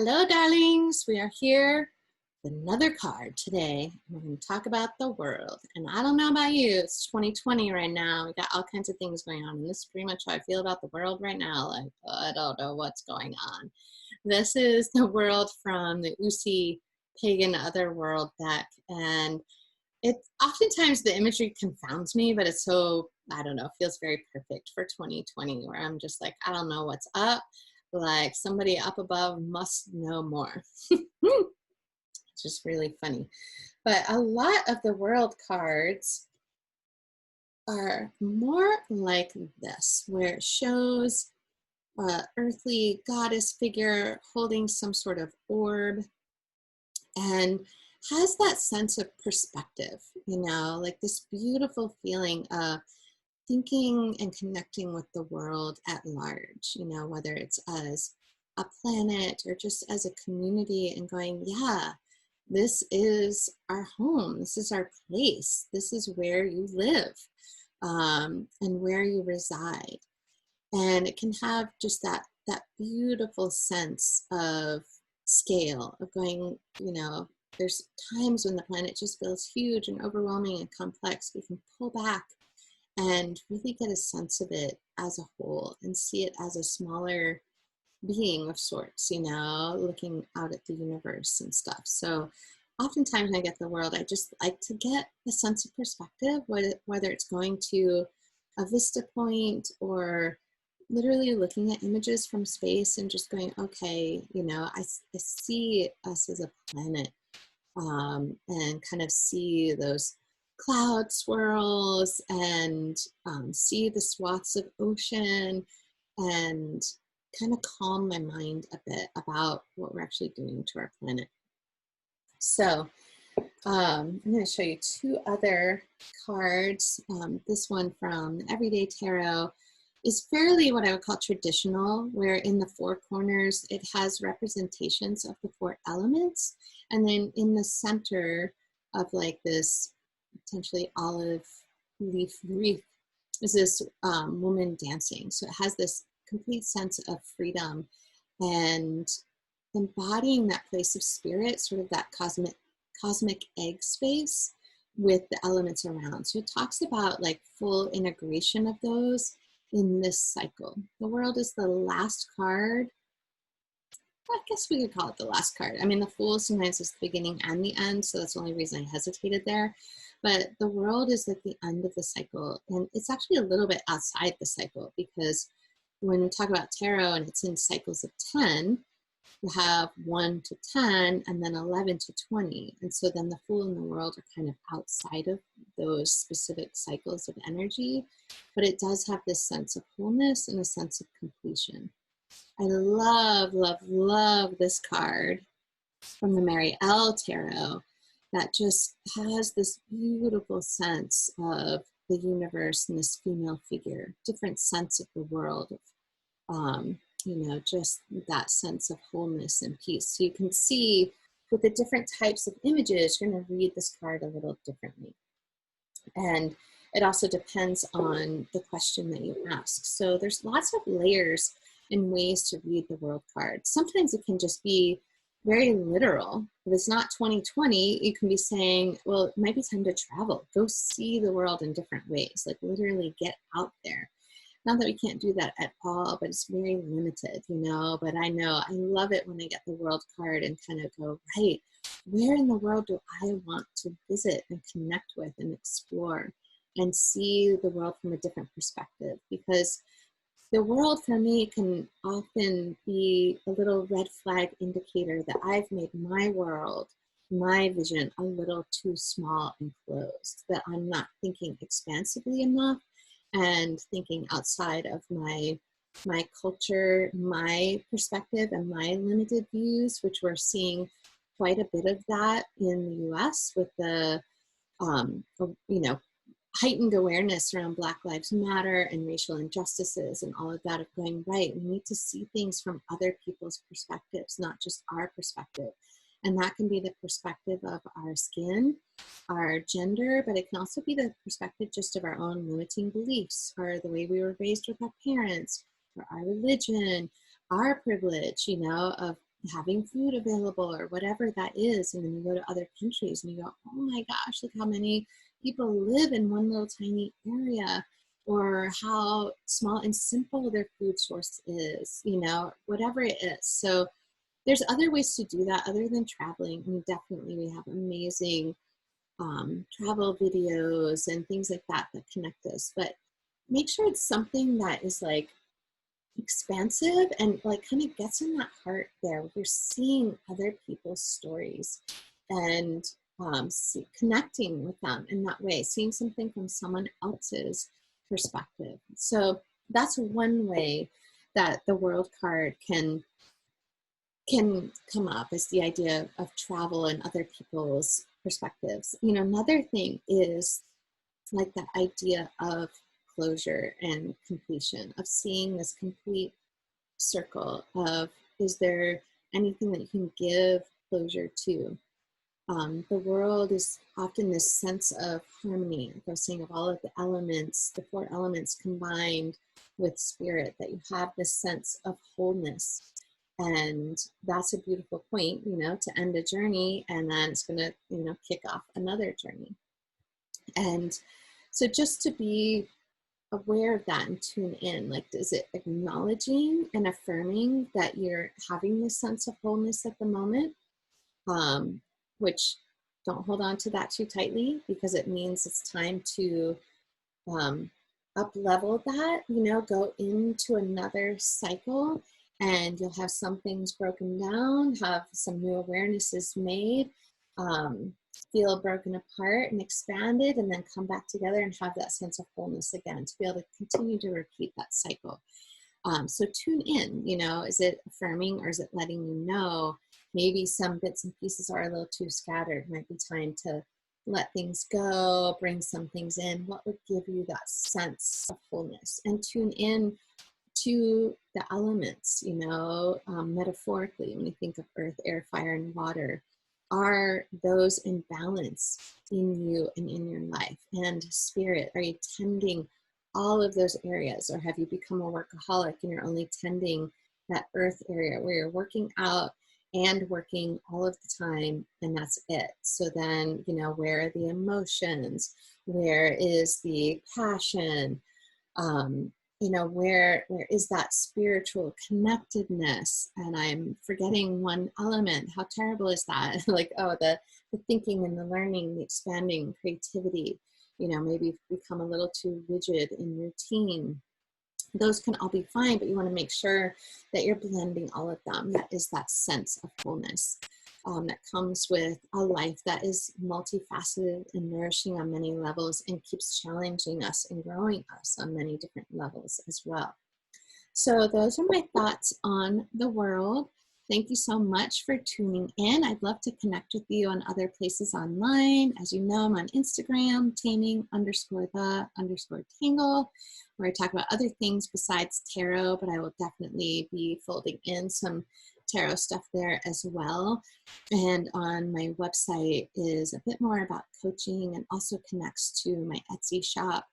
Hello, darlings. We are here with another card today. We're going to talk about the world. And I don't know about you, it's 2020 right now. We got all kinds of things going on. And this is pretty much how I feel about the world right now. Like, I don't know what's going on. This is the world from the Usi Pagan Otherworld deck. And it oftentimes the imagery confounds me, but it's so, I don't know, feels very perfect for 2020, where I'm just like, I don't know what's up. Like somebody up above must know more. It's just really funny. But a lot of the world cards are more like this, where it shows an earthly goddess figure holding some sort of orb and has that sense of perspective, like this beautiful feeling of thinking and connecting with the world at large, whether it's as a planet or just as a community, and going, yeah, this is our home, this is our place, this is where you live, and where you reside. And it can have just that beautiful sense of scale, of going, there's times when the planet just feels huge and overwhelming and complex. We can pull back and really get a sense of it as a whole and see it as a smaller being of sorts, looking out at the universe and stuff. So oftentimes when I get the world, I just like to get a sense of perspective, whether it's going to a vista point or literally looking at images from space and just going, okay, I see us as a planet, and kind of see those cloud swirls and see the swaths of ocean and kind of calm my mind a bit about what we're actually doing to our planet. So I'm going to show you two other cards. This one from Everyday Tarot is fairly what I would call traditional, where in the four corners it has representations of the four elements, and then in the center of like this potentially olive leaf wreath is this woman dancing. So it has this complete sense of freedom and embodying that place of spirit, sort of that cosmic egg space with the elements around. So it talks about like full integration of those in this cycle. The world is the last card. I guess we could call it the last card. I mean, the Fool sometimes is the beginning and the end, so that's the only reason I hesitated there. But the world is like the end of the cycle, and it's actually a little bit outside the cycle, because when we talk about tarot and it's in cycles of 10, you have 1 to 10 and then 11 to 20. And so then the Fool and the World are kind of outside of those specific cycles of energy, but it does have this sense of wholeness and a sense of completion. I love, love, love this card from the Mary L. Tarot that just has this beautiful sense of the universe and this female figure, different sense of the world, just that sense of wholeness and peace. So you can see with the different types of images, you're going to read this card a little differently. And it also depends on the question that you ask. So there's lots of layers and ways to read the world card. Sometimes it can just be very literal. If it's not 2020, you can be saying, well, it might be time to travel. Go see the world in different ways, like literally get out there. Not that we can't do that at all, but it's very limited, but I know I love it when I get the world card and kind of go, right, where in the world do I want to visit and connect with and explore and see the world from a different perspective? Because the world for me can often be a little red flag indicator that I've made my world, my vision, a little too small and closed, that I'm not thinking expansively enough and thinking outside of my culture, my perspective, and my limited views, which we're seeing quite a bit of that in the US with the, heightened awareness around Black Lives Matter and racial injustices and all of that, of going, right, we need to see things from other people's perspectives, not just our perspective. And that can be the perspective of our skin, our gender, but it can also be the perspective just of our own limiting beliefs, or the way we were raised with our parents, or our religion, our privilege, of having food available or whatever that is. And then you go to other countries and you go, oh my gosh, look how many people live in one little tiny area, or how small and simple their food source is, you know, whatever it is. So there's other ways to do that other than traveling. I mean, definitely we have amazing travel videos and things like that that connect us, but make sure it's something that is like expansive and like kind of gets in that heart there where you're seeing other people's stories and connecting with them in that way, seeing something from someone else's perspective. So that's one way that the world card can come up, is the idea of travel and other people's perspectives. You know, another thing is like that idea of closure and completion, of seeing this complete circle of, is there anything that you can give closure to? The world is often this sense of harmony, like I was saying, of all of the elements, the four elements combined with spirit, that you have this sense of wholeness. And that's a beautiful point, you know, to end a journey, and then it's going to, you know, kick off another journey. And so just to be aware of that and tune in, like, is it acknowledging and affirming that you're having this sense of wholeness at the moment? Which, don't hold on to that too tightly, because it means it's time to up level that, you know, go into another cycle, and you'll have some things broken down, have some new awarenesses made, feel broken apart and expanded, and then come back together and have that sense of wholeness again, to be able to continue to repeat that cycle. So tune in, you know, is it affirming, or is it letting you know maybe some bits and pieces are a little too scattered? Might be time to let things go, bring some things in. What would give you that sense of wholeness? And tune in to the elements, you know, metaphorically, when you think of earth, air, fire, and water. Are those in balance in you and in your life? And spirit, are you tending all of those areas, or have you become a workaholic and you're only tending that earth area where you're working out and working all of the time, and that's it? So then, you know, where are the emotions? Where is the passion? You know, where is that spiritual connectedness? And I'm forgetting one element. How terrible is that? Like, oh, the thinking and the learning, the expanding, creativity. You know, maybe become a little too rigid in routine. Those can all be fine, but you want to make sure that you're blending all of them. That is that sense of wholeness that comes with a life that is multifaceted and nourishing on many levels, and keeps challenging us and growing us on many different levels as well. So those are my thoughts on the world. Thank you so much for tuning in. I'd love to connect with you on other places online. As you know, I'm on Instagram, taming_the_tangle, where I talk about other things besides tarot, but I will definitely be folding in some tarot stuff there as well. And on my website is a bit more about coaching, and also connects to my Etsy shop.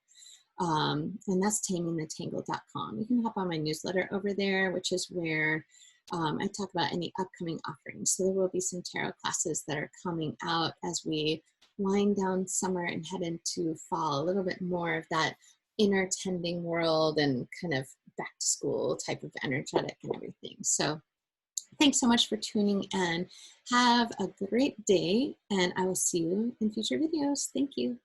And that's tamingthetangle.com. You can hop on my newsletter over there, which is where I talk about any upcoming offerings. So there will be some tarot classes that are coming out as we wind down summer and head into fall, a little bit more of that inner tending world and kind of back to school type of energetic and everything. So thanks so much for tuning in. Have a great day, and I will see you in future videos. Thank you.